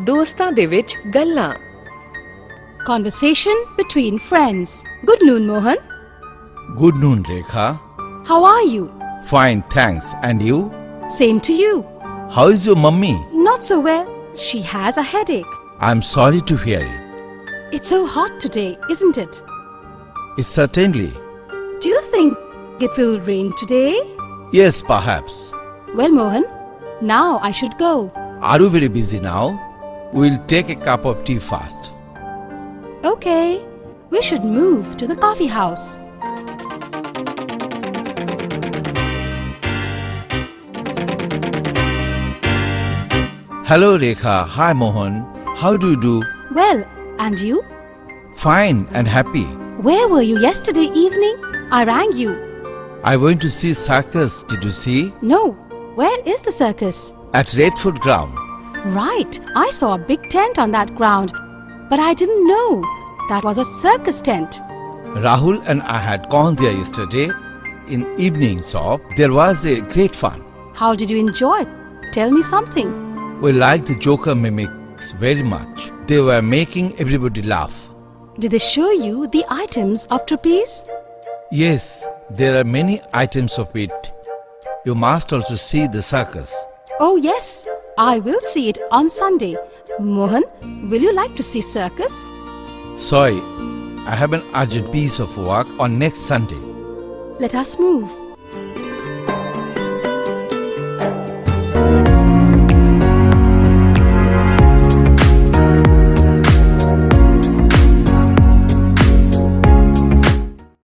ਦੋਸਤਾਂ ਦੇ ਵਿੱਚ ਗੱਲਾਂ Conversation between friends. Good noon, Mohan. Good noon, Rekha. How are you? Fine, thanks. And you? Same to you. How is your mummy? Not so well. She has a headache. I'm sorry to hear it. It's so hot today, isn't it? It's certainly. Do you think it will rain today? Yes, perhaps. Well, Mohan, now I should go. Are you very busy now? We'll take a cup of tea first. Okay, we should move to the coffee house. Hello, Rekha. Hi, Mohan. How do you do? Well, and you? Fine and happy. Where were you yesterday evening? I rang you. I went to see circus. Did you see? No. Where is the circus? At Redford Ground. Right. I saw a big tent on that ground. But I didn't know that was a circus tent. Rahul and I had gone there yesterday in evening, so there was a great fun. How did you enjoy it? Tell me something. We liked the Joker mimics very much. They were making everybody laugh. Did they show you the items of trapeze? Yes, there are many items of it. You must also see the circus. Oh yes, I will see it on Sunday. Mohan, will you like to see circus? Sorry, I have an urgent piece of work on next Sunday. Let us move.